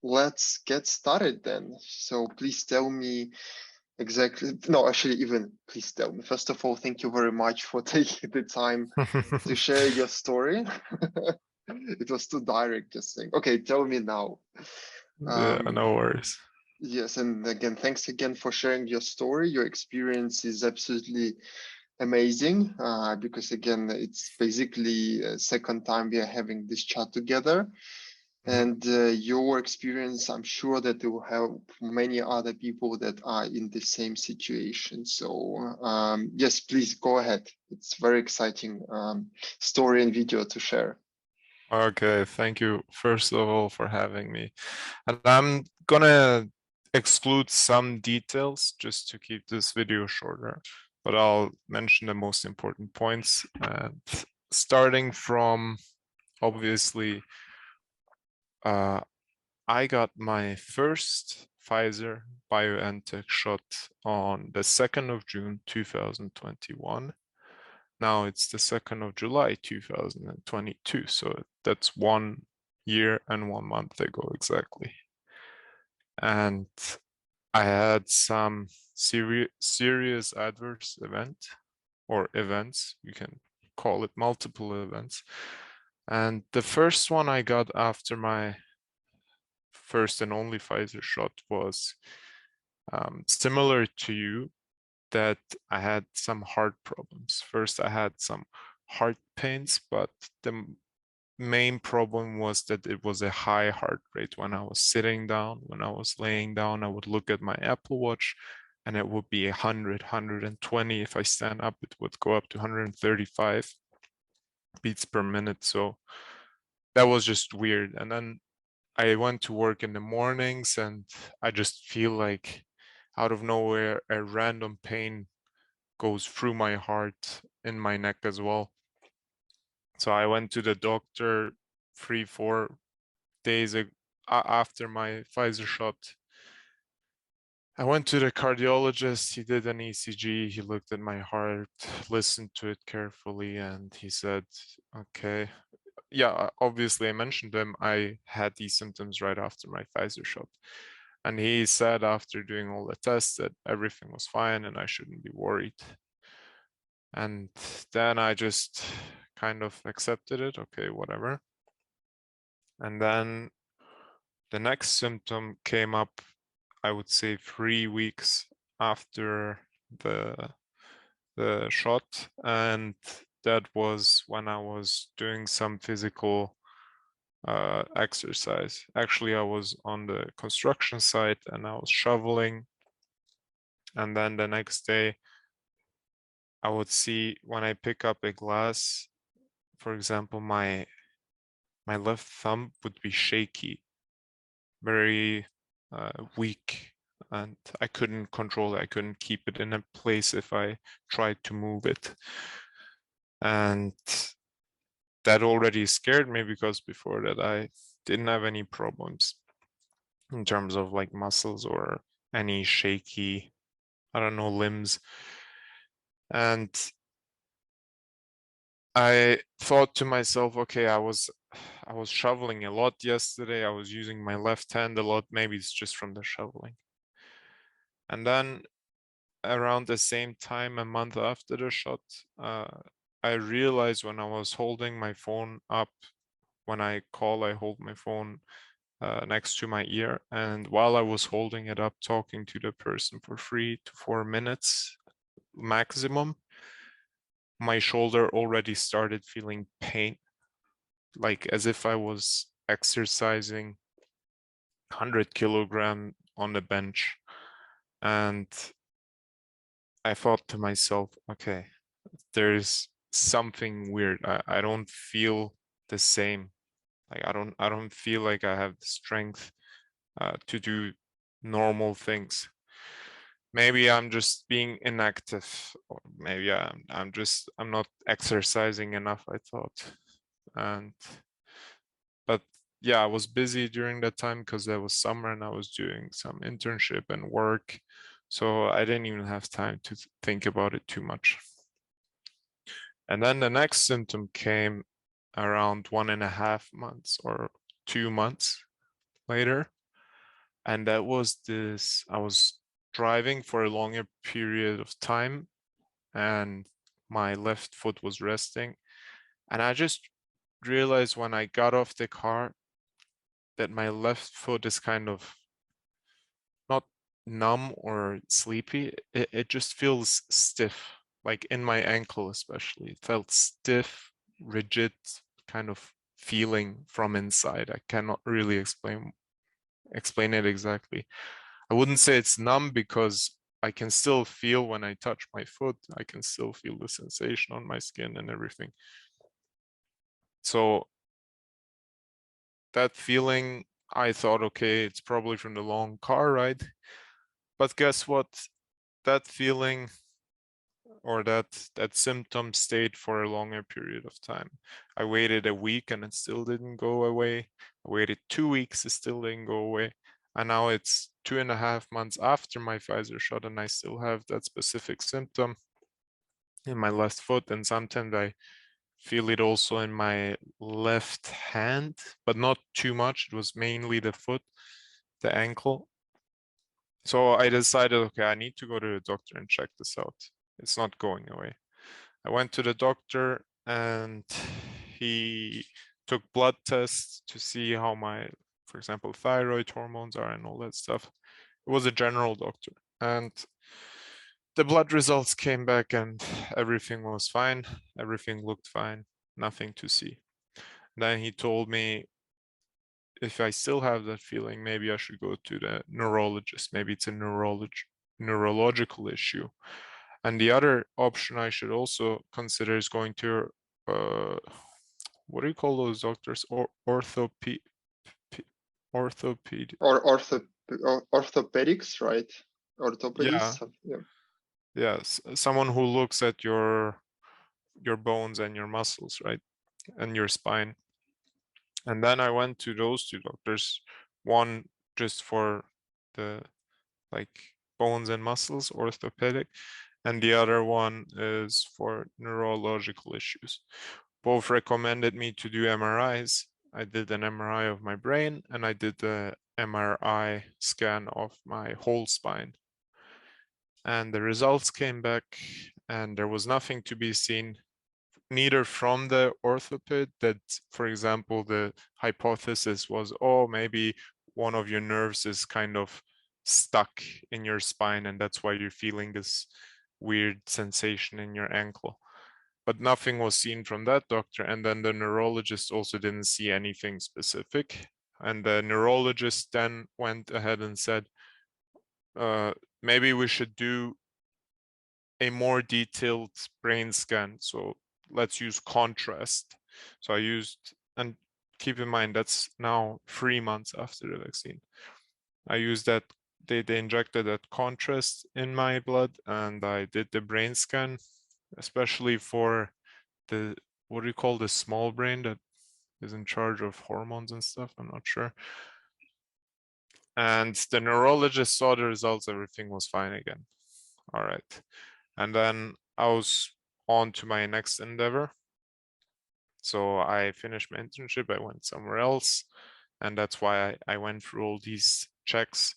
let's get started then. So please tell me exactly, no, actually, even please tell me. First of all, thank you very much for taking the time to share your story. It was too direct, just saying, okay, tell me now. Yeah, no worries. Yes, and again, thanks again for sharing your story. Your experience is absolutely amazing because again, it's basically a second time we are having this chat together. Mhm. And your experience, I'm sure that it will help many other people that are in the same situation. So yes, please go ahead. It's very exciting story and video to share. Okay, thank you first of all for having me. And I'm gonna exclude some details just to keep this video shorter, but I'll mention the most important points. And starting from obviously, uh, I got my first Pfizer BioNTech shot on the 2nd of June 2021. Now it's the 2nd of July 2022, so that's 1 year and 1 month ago exactly. And I had some serious adverse event or events, you can call it multiple events. And the first one I got after my first and only Pfizer shot was similar to you, that I had some heart problems. First, I had some heart pains, but the main problem was that it was a high heart rate. When I was sitting down, when I was laying down, I would look at my Apple Watch and it would be 100, 120. If I stand up, it would go up to 135 beats per minute. So that was just weird. And then I went to work in the mornings and I just feel like out of nowhere, a random pain goes through my heart, in my neck as well. So I went to the doctor 3, 4 days after my Pfizer shot. I went to the cardiologist, he did an ECG, he looked at my heart, listened to it carefully, and he said, okay. Yeah, obviously I mentioned to him I had these symptoms right after my Pfizer shot. And he said after doing all the tests that everything was fine and I shouldn't be worried. And then I just kind of accepted it, okay, whatever. And then the next symptom came up, I would say 3 weeks after the shot, and that was when I was doing some physical exercise. Actually, I was on the construction site and I was shoveling, and then the next day I would see when I pick up a glass, for example, my left thumb would be shaky, very weak, and I couldn't control it. I couldn't keep it in a place if I tried to move it. And that already scared me because before that I didn't have any problems in terms of like muscles or any shaky, I don't know, limbs. And I thought to myself, okay, I was shoveling a lot yesterday. I was using my left hand a lot. Maybe it's just from the shoveling. And then around the same time, a month after the shot, I realized when I was holding my phone up, when I call, I hold my phone next to my ear. And while I was holding it up, talking to the person for 3 to 4 minutes maximum, my shoulder already started feeling pain, like as if I was exercising 100 kilogram on the bench. And I thought to myself, okay, there's something weird. I don't feel the same. Like I don't feel like I have the strength to do normal things. Maybe I'm just being inactive, or maybe I'm not exercising enough, I thought. And but yeah, I was busy during that time because there was summer and I was doing some internship and work. So I didn't even have time to think about it too much. And then the next symptom came around 1.5 months or 2 months later. And that was this, I was driving for a longer period of time and my left foot was resting. And I just realized when I got off the car that my left foot is kind of not numb or sleepy. It just feels stiff, like in my ankle especially. It felt stiff, rigid, kind of feeling from inside. I cannot really explain it exactly. I wouldn't say it's numb because I can still feel when I touch my foot. I can still feel the sensation on my skin and everything. So that feeling, I thought, okay, it's probably from the long car ride. But guess what? That feeling or that symptom stayed for a longer period of time. I waited a week and it still didn't go away. I waited 2 weeks, it still didn't go away. And now it's 2.5 months after my Pfizer shot and I still have that specific symptom in my left foot. And sometimes I feel it also in my left hand, but not too much. It was mainly the foot, the ankle. So I decided, okay, I need to go to the doctor and check this out. It's not going away. I went to the doctor and he took blood tests to see how my, for example, thyroid hormones are and all that stuff. It was a general doctor. And the blood results came back and everything was fine. Everything looked fine. Nothing to see. Then he told me if I still have that feeling, maybe I should go to the neurologist. Maybe it's a neurological issue. And the other option I should also consider is going to, what do you call those doctors? Orthopedic. Or orthopedics, right? Yeah, Orthopedist. Yeah. yes, someone who looks at your bones and your muscles, right, and your spine. And then I went to those two doctors, one just for the like bones and muscles, orthopedic, and the other one is for neurological issues. Both recommended me to do MRIs. I did an MRI of my brain and I did the MRI scan of my whole spine. And the results came back and there was nothing to be seen, neither from the orthoped that, for example, the hypothesis was, oh, maybe one of your nerves is kind of stuck in your spine and that's why you're feeling this weird sensation in your ankle. But nothing was seen from that doctor. And then the neurologist also didn't see anything specific. And the neurologist then went ahead and said, maybe we should do a more detailed brain scan. So let's use contrast. So I used, and keep in mind, that's now 3 months after the vaccine. I used that, they injected that contrast in my blood and I did the brain scan, especially for the, what do you call the small brain that is in charge of hormones and stuff? I'm not sure. And the neurologist saw the results, everything was fine again. All right. And then I was on to my next endeavor. So I finished my internship, I went somewhere else. And that's why I went through all these checks.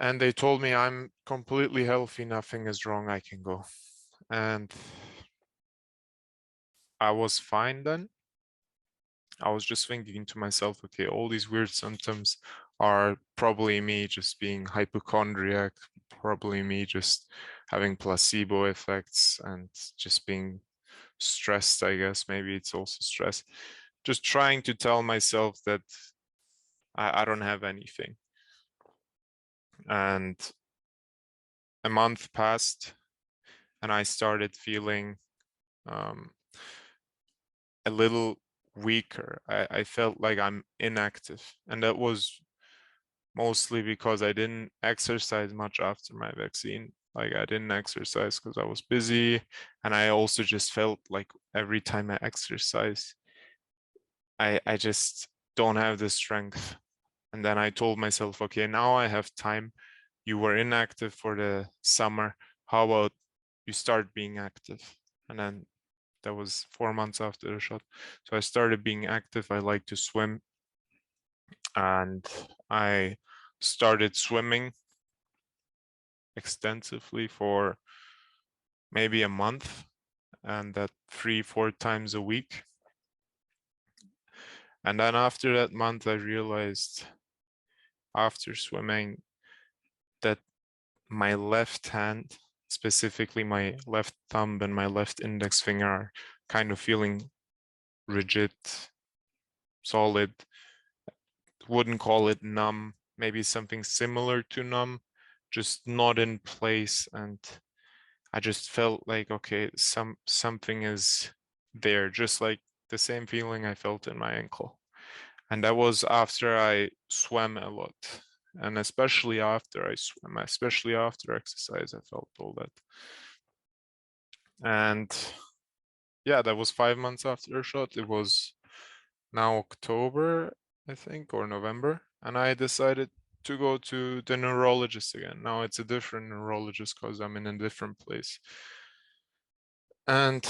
And they told me I'm completely healthy, nothing is wrong, I can go. And I was fine then. I was just thinking to myself, okay, all these weird symptoms are probably me just being hypochondriac, probably me just having placebo effects and just being stressed, I guess. Maybe it's also stress. Just trying to tell myself that I don't have anything. And a month passed and I started feeling a little weaker. I felt like I'm inactive. And that was mostly because I didn't exercise much after my vaccine. Like I didn't exercise because I was busy. And I also just felt like every time I exercise, I just don't have the strength. And then I told myself, okay, now I have time. You were inactive for the summer. How about you start being active? And then that was 4 months after the shot. So I started being active. I like to swim. And I started swimming extensively for maybe a month, and that 3-4 times a week. And then after that month, I realized after swimming that my left hand, specifically my left thumb and my left index finger, are kind of feeling rigid, solid. Wouldn't call it numb, maybe something similar to numb, just not in place. And I just felt like, okay, something is there, just like the same feeling I felt in my ankle. And that was after I swam a lot. And especially after I swam, especially after exercise, I felt all that. And yeah, that was 5 months after the shot. It was now October, I think, or November. And I decided to go to the neurologist again. Now it's a different neurologist because I'm in a different place. And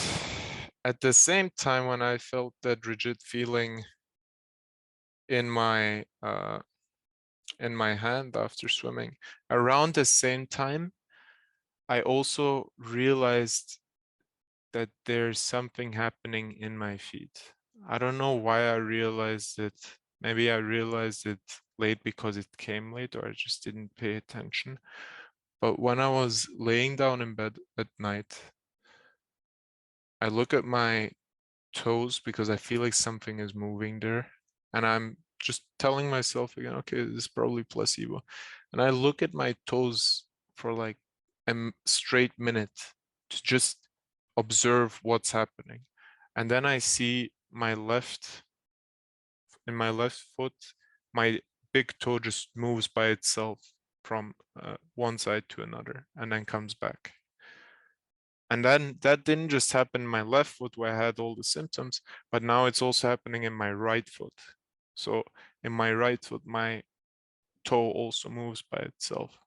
at the same time, when I felt that rigid feeling in my hand after swimming, around the same time, I also realized that there's something happening in my feet. I don't know why I realized it. Maybe I realized it late because it came late, or I just didn't pay attention. But when I was laying down in bed at night, I look at my toes because I feel like something is moving there. And I'm just telling myself again, okay, this is probably placebo. And I look at my toes for like a straight minute to just observe what's happening. And then I see in my left foot, my big toe just moves by itself from one side to another and then comes back. And then that didn't just happen in my left foot where I had all the symptoms, but now it's also happening in my right foot. So in my right foot, my toe also moves by itself.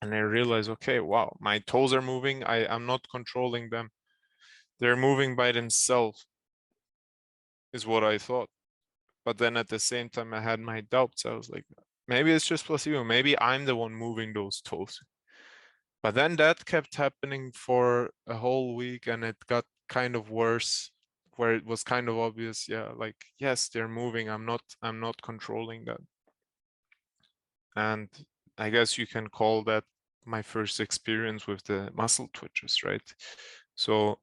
And I realize, okay, wow, my toes are moving. I'm not controlling them. They're moving by themselves, is what I thought. But then at the same time, I had my doubts. I was like, maybe it's just placebo. Maybe I'm the one moving those toes. But then that kept happening for a whole week, and it got kind of worse, where it was kind of obvious, yeah, like, yes, they're moving. I'm not controlling that. And I guess you can call that my first experience with the muscle twitches, right? So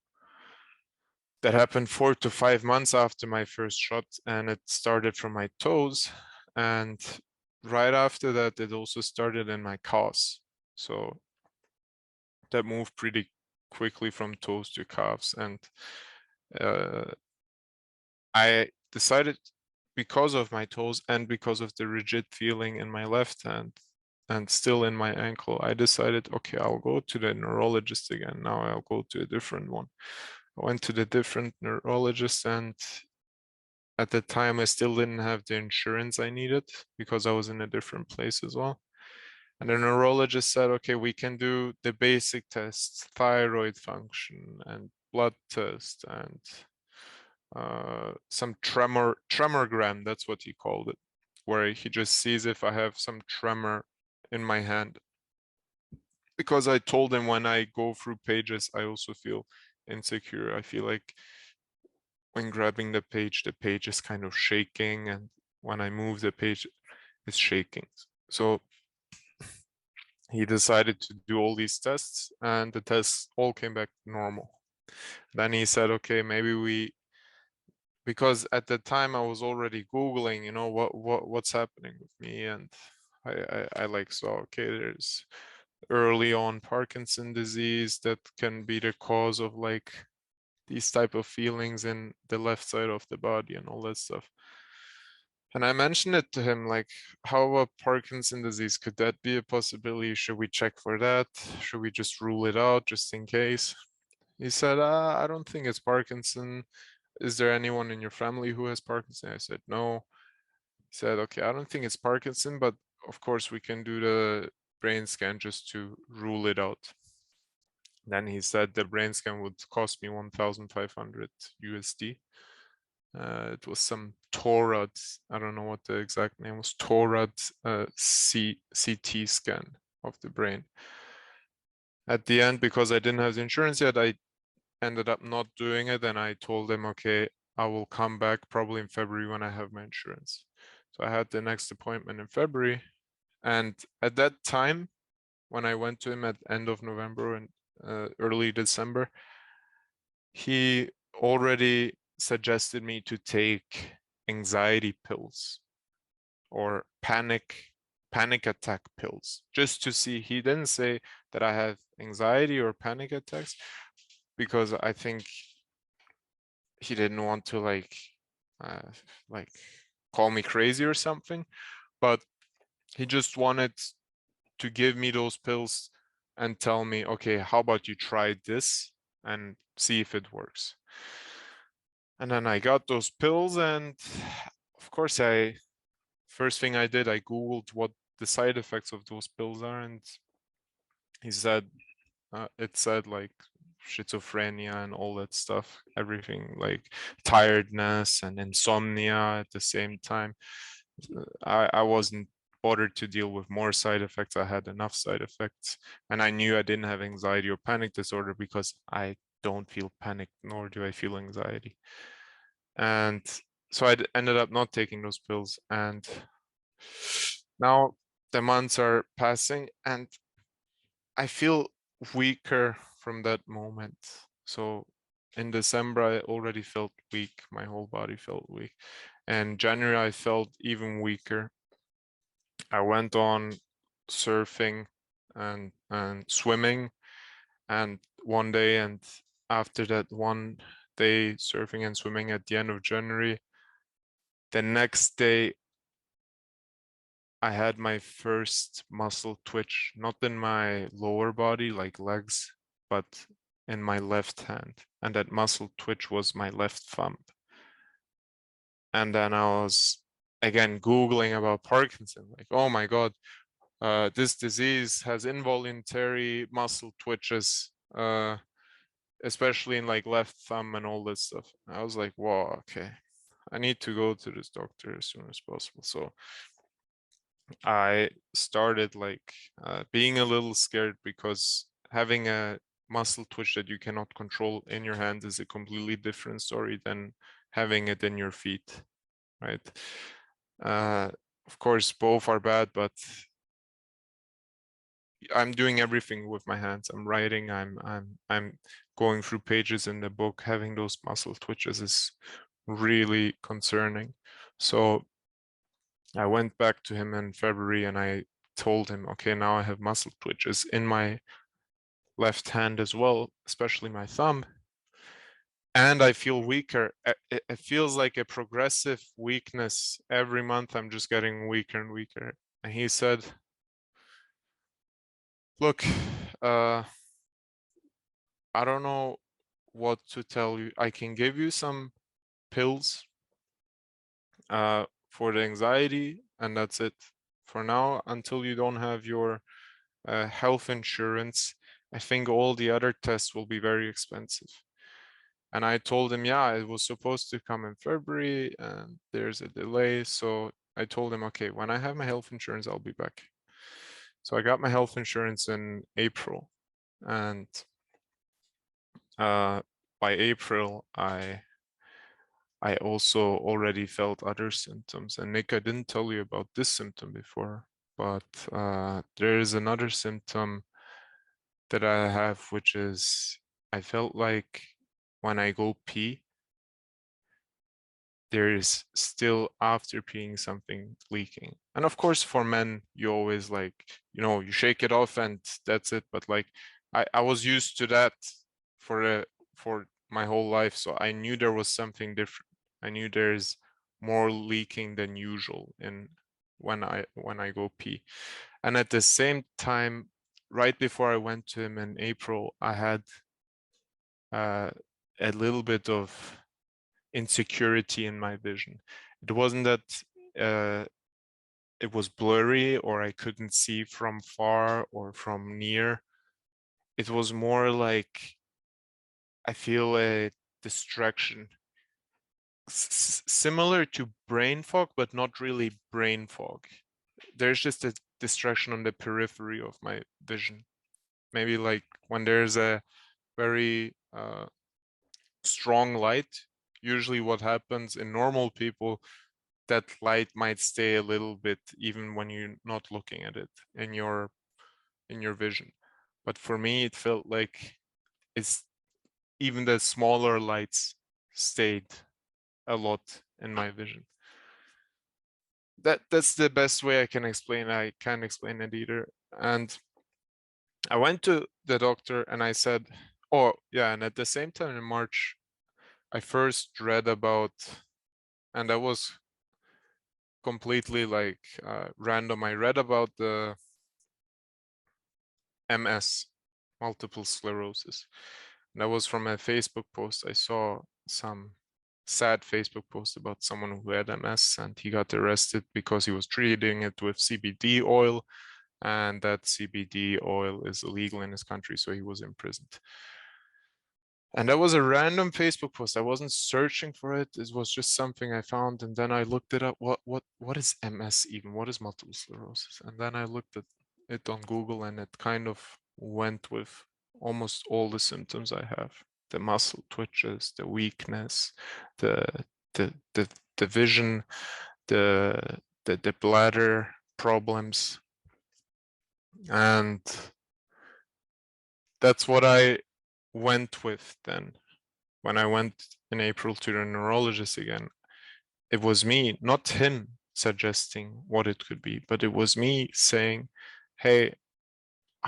that happened 4 to 5 months after my first shot, and it started from my toes. And right after that, it also started in my calves. So that moved pretty quickly from toes to calves. And I decided, because of my toes and because of the rigid feeling in my left hand and still in my ankle, I decided, okay, I'll go to the neurologist again. Now I'll go to a different one. I went to the different neurologist, and at the time I still didn't have the insurance I needed because I was in a different place as well. And the neurologist said, okay, we can do the basic tests, thyroid function and blood test and some tremorgram, that's what he called it, where he just sees if I have some tremor in my hand. Because I told him when I go through pages, I also feel insecure. I feel like when grabbing the page is kind of shaking, and when I move the page, it's shaking. So he decided to do all these tests, and the tests all came back normal. Then he said, okay, maybe because at the time I was already Googling, what's happening with me, and I like saw, okay, there's early on Parkinson disease that can be the cause of like these type of feelings in the left side of the body and all that stuff. And I mentioned it to him, like, how about Parkinson disease? Could that be a possibility? Should we check for that? Should we just rule it out just in case? He said, I don't think it's Parkinson. Is there anyone in your family who has Parkinson? I said, no. He said, okay, I don't think it's Parkinson, but of course we can do the brain scan just to rule it out. Then he said the brain scan would cost me 1,500 USD. It was some Torad, I don't know what the exact name was, Torad CT scan of the brain. At the end, because I didn't have the insurance yet, I ended up not doing it, and I told them, okay, I will come back probably in February when I have my insurance. So I had the next appointment in February, and at that time, when I went to him at end of November and early December, he already suggested me to take anxiety pills or panic attack pills, just to see. He didn't say that I have anxiety or panic attacks, because I think he didn't want to like call me crazy or something, but he just wanted to give me those pills and tell me, okay, how about you try this and see if it works. And then I got those pills, and of course, first thing I did, I Googled what the side effects of those pills are, and he said, it said like schizophrenia and all that stuff, everything like tiredness and insomnia at the same time. I wasn't bothered to deal with more side effects. I had enough side effects, and I knew I didn't have anxiety or panic disorder because I don't feel panic, nor do I feel anxiety. And so I ended up not taking those pills, and now the months are passing and I feel weaker from that moment. So in December, I already felt weak. My whole body felt weak. And January, I felt even weaker. I went on surfing and swimming, and one day, and after that one day surfing and swimming at the end of January, the next day I had my first muscle twitch, not in my lower body, like legs, but in my left hand. And that muscle twitch was my left thumb. And then I was again Googling about Parkinson, like, oh my God, this disease has involuntary muscle twitches, especially in like left thumb and all this stuff. I was like, whoa, okay, I need to go to this doctor as soon as possible. So I started like being a little scared, because having a muscle twitch that you cannot control in your hand is a completely different story than having it in your feet, right? Of course, both are bad, but I'm doing everything with my hands. I'm writing. I'm going through pages in the book. Having those muscle twitches is really concerning. So I went back to him in February and I told him, okay, now I have muscle twitches in my left hand as well, especially my thumb, and I feel weaker. It feels like a progressive weakness. Every month I'm just getting weaker and weaker. And he said, look, I don't know what to tell you. I can give you some pills for the anxiety, and that's it for now, until you don't have your health insurance. I think all the other tests will be very expensive. And I told him, yeah, it was supposed to come in February and there's a delay. So I told him, okay, when I have my health insurance, I'll be back. So I got my health insurance in April. And by April, I also already felt other symptoms. And Nick, I didn't tell you about this symptom before, but there is another symptom that I have, which is I felt like when I go pee, there is still after peeing something leaking. And of course, for men, you always like, you shake it off and that's it. But like, I was used to that for my whole life, so I knew there was something different. I knew there's more leaking than usual in when I go pee. And at the same time, right before I went to him in April, I had a little bit of insecurity in my vision. It wasn't that it was blurry or I couldn't see from far or from near. It was more like I feel a distraction similar to brain fog, but not really brain fog. There's just a distraction on the periphery of my vision. Maybe like when there's a very strong light, usually what happens in normal people, that light might stay a little bit even when you're not looking at it in your vision. But for me, it felt like it's even the smaller lights stayed a lot in my vision. That's the best way I can explain. I can't explain it either. And I went to the doctor and I said, oh yeah, and at the same time in March, I first read about, and that was completely like random. I read about the MS, multiple sclerosis. And that was from a Facebook post. I saw some sad Facebook post about someone who had MS and he got arrested because he was treating it with CBD oil, and that CBD oil is illegal in his country, so he was imprisoned. And that was a random Facebook post. I wasn't searching for it. It was just something I found, and then I looked it up. What is MS even? What is multiple sclerosis? And then I looked at it on Google, and it kind of went with almost all the symptoms I have: the muscle twitches, the weakness, the the vision, the bladder problems, and that's what I went with then. When I went in April to the neurologist again, it was me, not him, suggesting what it could be, but it was me saying, hey,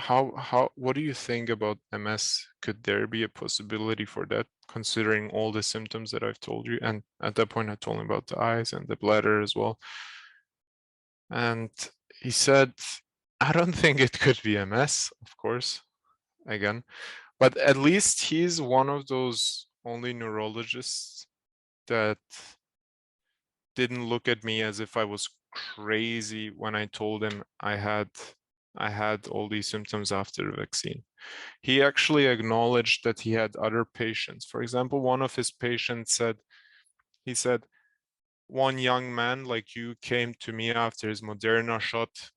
what do you think about MS? Could there be a possibility for that, considering all the symptoms that I've told you? And at that point, I told him about the eyes and the bladder as well. And he said, I don't think it could be MS, of course, again, but at least he's one of those only neurologists that didn't look at me as if I was crazy when I told him I had all these symptoms after the vaccine. He actually acknowledged that he had other patients. For example, one of his patients said, he said, one young man like you came to me after his Moderna shot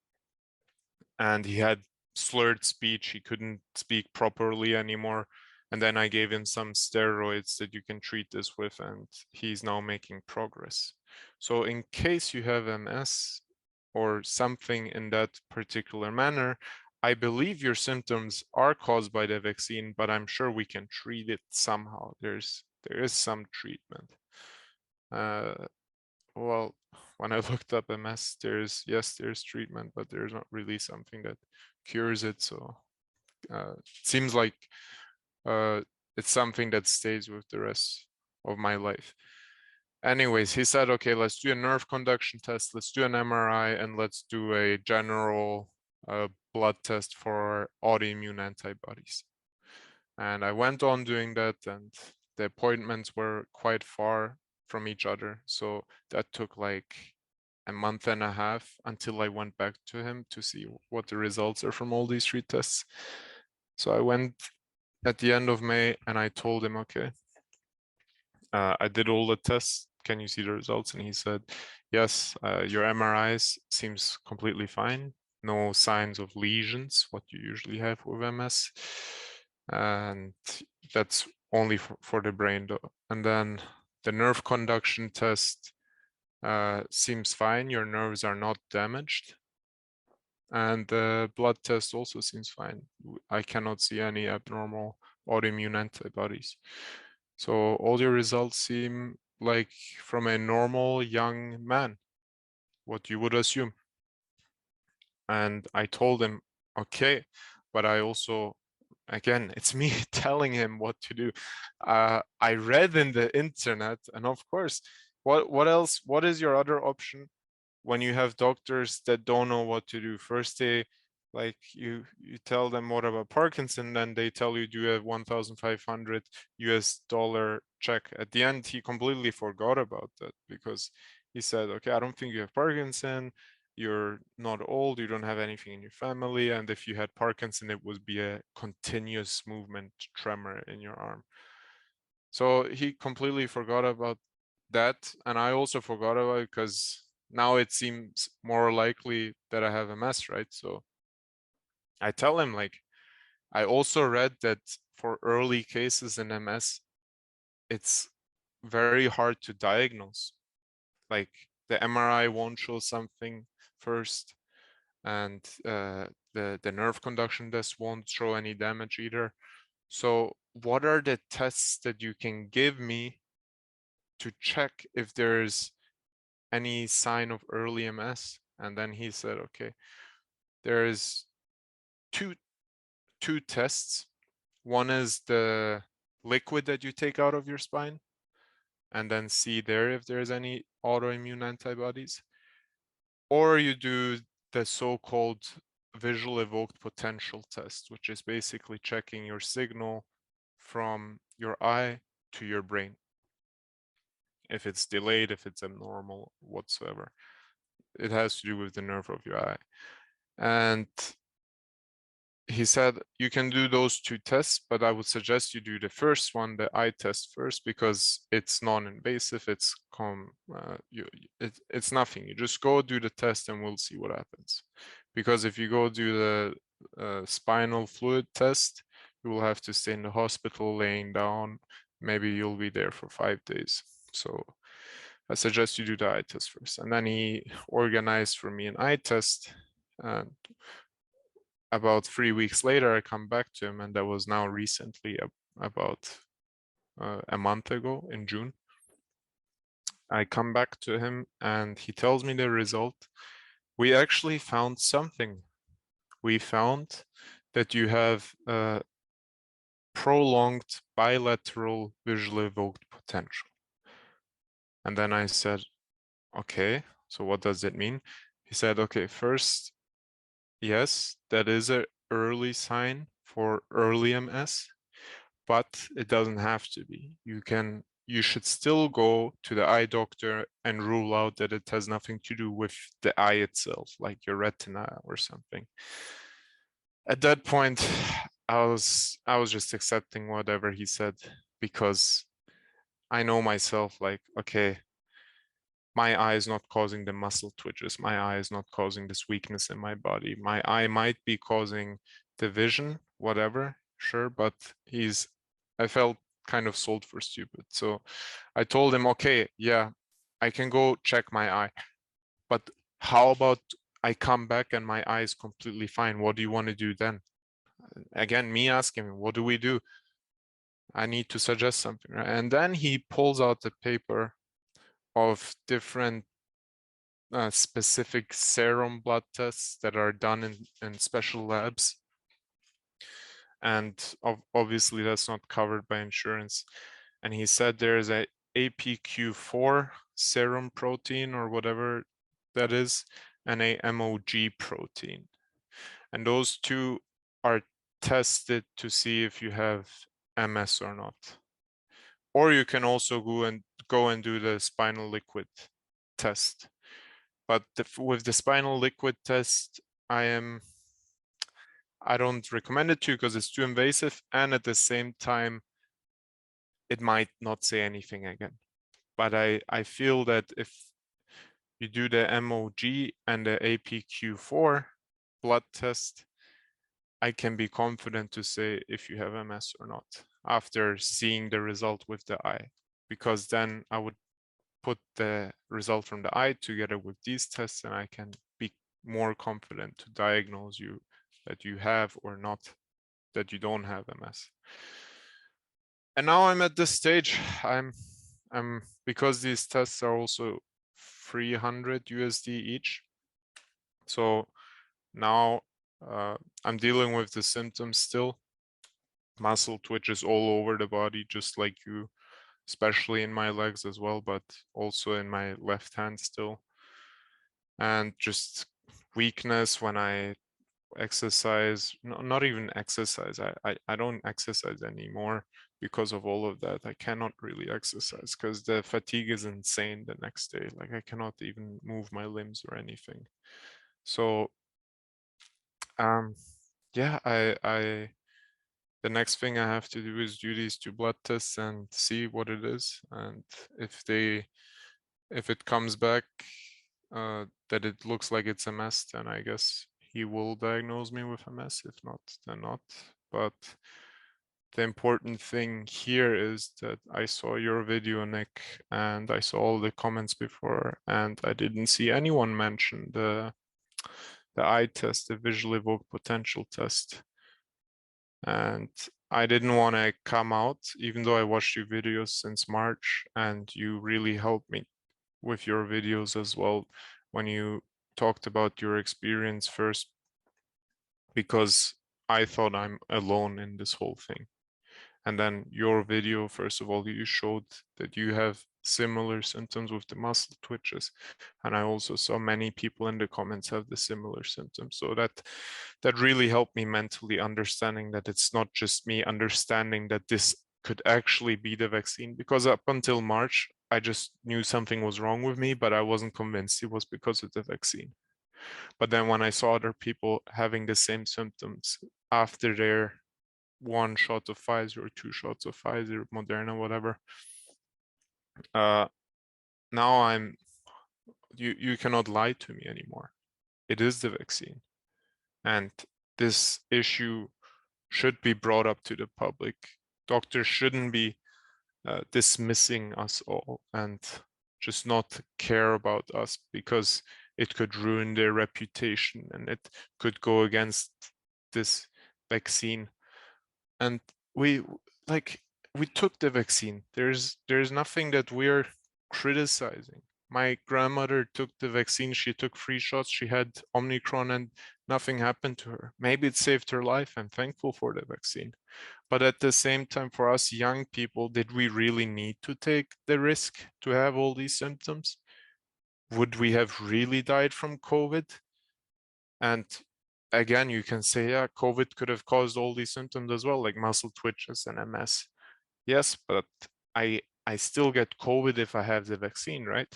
and he had slurred speech. He couldn't speak properly anymore. And then I gave him some steroids that you can treat this with, and he's now making progress. So in case you have MS or something in that particular manner, I believe your symptoms are caused by the vaccine, but I'm sure we can treat it somehow. There is some treatment. Well, when I looked up MS, there's treatment, but there's not really something that cures it. So it seems like it's something that stays with the rest of my life. Anyways, he said, okay, let's do a nerve conduction test, let's do an MRI, and let's do a general blood test for autoimmune antibodies. And I went on doing that, and the appointments were quite far from each other. So that took like a month and a half until I went back to him to see what the results are from all these 3 tests. So I went at the end of May and I told him, okay, I did all the tests. Can you see the results? And he said, yes, your MRIs seems completely fine. No signs of lesions, what you usually have with MS. And that's only for the brain though. And then the nerve conduction test seems fine. Your nerves are not damaged. And the blood test also seems fine. I cannot see any abnormal autoimmune antibodies. So all your results seem like from a normal young man, what you would assume. And I told him, okay, but I also, again, it's me telling him what to do. I read in the internet, and of course, what else? What is your other option when you have doctors that don't know what to do? First they like you tell them what about Parkinson, then they tell you do a $1,500 check. At the end, he completely forgot about that because he said, okay, I don't think you have Parkinson, you're not old, you don't have anything in your family, and if you had Parkinson, it would be a continuous movement tremor in your arm. So he completely forgot about that, and I also forgot about it because now it seems more likely that I have MS, right? So I tell him, like, I also read that for early cases in MS, it's very hard to diagnose. Like the MRI won't show something first, and the nerve conduction test won't show any damage either. So what are the tests that you can give me to check if there's any sign of early MS? And then he said, okay, there's two tests. One is the liquid that you take out of your spine, and then see there if there's any autoimmune antibodies. Or you do the so-called visual evoked potential test, which is basically checking your signal from your eye to your brain. If it's delayed, if it's abnormal, whatsoever. It has to do with the nerve of your eye. And he said you can do those two tests, but I would suggest you do the first one, the eye test first, because it's non-invasive. It's nothing. You just go do the test and we'll see what happens. Because if you go do the spinal fluid test, you will have to stay in the hospital laying down. Maybe you'll be there for 5 days. So I suggest you do the eye test first. And then he organized for me an eye test. And about 3 weeks later, I come back to him, and that was now recently, about a month ago in June. I come back to him and he tells me the result. We actually found something. We found that you have prolonged bilateral visually evoked potential. And then I said, okay, so what does it mean? He said, okay, first, yes, that is an early sign for early MS, but it doesn't have to be. You should still go to the eye doctor and rule out that it has nothing to do with the eye itself, like your retina or something. At that point, I was just accepting whatever he said, because I know myself, like, okay, my eye is not causing the muscle twitches. My eye is not causing this weakness in my body. My eye might be causing the vision, whatever, sure, but I felt kind of sold for stupid. So I told him, okay, yeah, I can go check my eye, but how about I come back and my eye is completely fine? What do you want to do then? Again, me asking him, what do we do? I need to suggest something, right? And then he pulls out the paper of different specific serum blood tests that are done in special labs. And obviously that's not covered by insurance. And he said there's a APQ4 serum protein or whatever that is, and a MOG protein. And those two are tested to see if you have MS or not. Or you can also go and do the spinal liquid test. But with the spinal liquid test, I don't recommend it to you because it's too invasive, and at the same time, it might not say anything again. But I feel that if you do the MOG and the APQ4 blood test, I can be confident to say if you have MS or not after seeing the result with the eye, because then I would put the result from the eye together with these tests and I can be more confident to diagnose you that you have or not, that you don't have MS. And now I'm at this stage. I'm because these tests are also 300 USD each. So now I'm dealing with the symptoms still. Muscle twitches all over the body, just like you, especially in my legs as well, but also in my left hand still. And just weakness when I exercise. No, not even exercise. I don't exercise anymore because of all of that. I cannot really exercise because the fatigue is insane the next day. Like I cannot even move my limbs or anything. So yeah, the next thing I have to do is do these 2 blood tests and see what it is. And if it comes back that it looks like it's MS, then I guess he will diagnose me with MS. If not, then not. But the important thing here is that I saw your video, Nick, and I saw all the comments before, and I didn't see anyone mention the eye test, the visual evoked potential test. And I didn't want to come out, even though I watched your videos since March, and you really helped me with your videos as well when you talked about your experience first, because I thought I'm alone in this whole thing. And then your video, first of all, you showed that you have similar symptoms with the muscle twitches. And I also saw many people in the comments have the similar symptoms. So that really helped me mentally, understanding that it's not just me, understanding that this could actually be the vaccine. Because up until March, I just knew something was wrong with me, but I wasn't convinced it was because of the vaccine. But then when I saw other people having the same symptoms after their 1 shot of Pfizer or 2 shots of Pfizer, Moderna, whatever, now you cannot lie to me anymore. It is the vaccine. And this issue should be brought up to the public. Doctors shouldn't be dismissing us all and just not care about us, because it could ruin their reputation and it could go against this vaccine. And we took the vaccine. There's nothing that we're criticizing. My grandmother took the vaccine. She took 3 shots. She had Omicron and nothing happened to her. Maybe it saved her life. I'm thankful for the vaccine. But at the same time, for us young people, did we really need to take the risk to have all these symptoms? Would we have really died from COVID? And again, you can say, yeah, COVID could have caused all these symptoms as well, like muscle twitches and MS. Yes, but I still get COVID if I have the vaccine, right?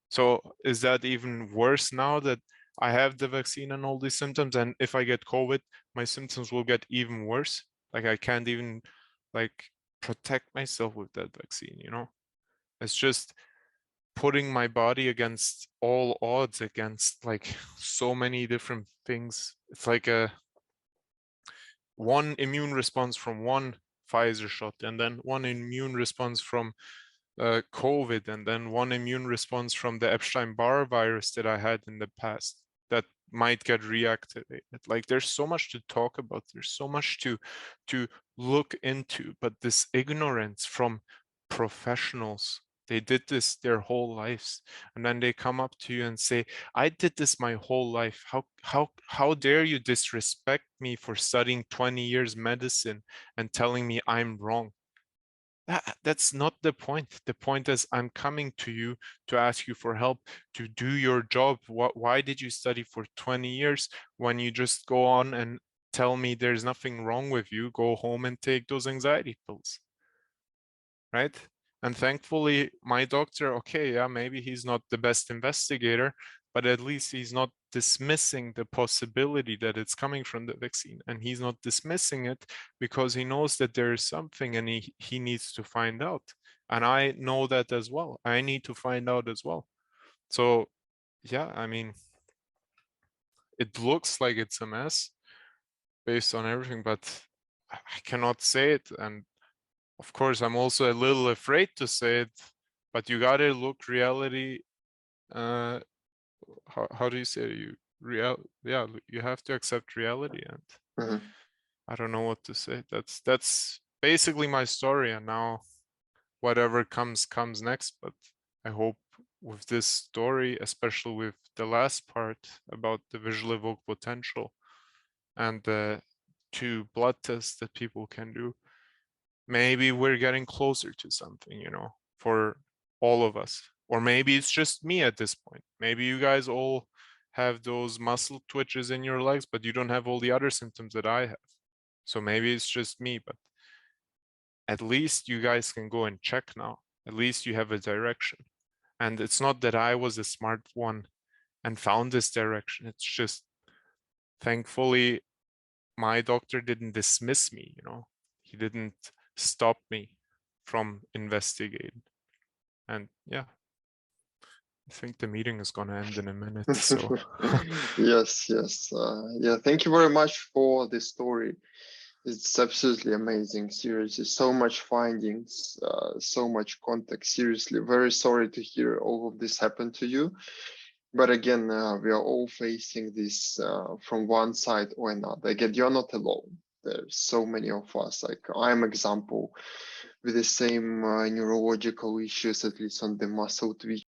So is that even worse now that I have the vaccine and all these symptoms, and if I get COVID, my symptoms will get even worse? Like I can't even like protect myself with that vaccine, you know? It's just putting my body against all odds, against like so many different things. It's like one immune response from one Pfizer shot, and then one immune response from COVID, and then one immune response from the Epstein-Barr virus that I had in the past that might get reactivated. Like there's so much to talk about. There's so much to look into, but this ignorance from professionals, they did this their whole lives, and then they come up to you and say, I did this my whole life. How dare you disrespect me for studying 20 years medicine and telling me I'm wrong? That's not the point. The point is I'm coming to you to ask you for help to do your job. Why did you study for 20 years when you just go on and tell me there's nothing wrong with you? Go home and take those anxiety pills, right? And thankfully, my doctor, okay, yeah, maybe he's not the best investigator, but at least he's not dismissing the possibility that it's coming from the vaccine. And he's not dismissing it because he knows that there is something and he needs to find out. And I know that as well. I need to find out as well. So, yeah, I mean, it looks like it's a mess based on everything, but I cannot say it. And of course, I'm also a little afraid to say it, but you gotta look reality. How do you say it? Yeah, you have to accept reality, and Mhm. I don't know what to say. That's basically my story, and now whatever comes next. But I hope with this story, especially with the last part about the visual evoked potential and the 2 blood tests that people can do, maybe we're getting closer to something, you know, for all of us. Or maybe it's just me at this point. Maybe you guys all have those muscle twitches in your legs, but you don't have all the other symptoms that I have. So maybe it's just me, but at least you guys can go and check now. At least you have a direction. And it's not that I was a smart one and found this direction. It's just thankfully my doctor didn't dismiss me, he didn't stop me from investigating. And yeah, I think the meeting is going to end in a minute. So yes. Yeah, thank you very much for the story. It's absolutely amazing. Seriously, so much findings, so much context. Seriously, very sorry to hear all of this happen to you. But again, we are all facing this from one side or another. Again, you're not alone. There's so many of us. Like I'm example with the same neurological issues, at least on the muscle twitch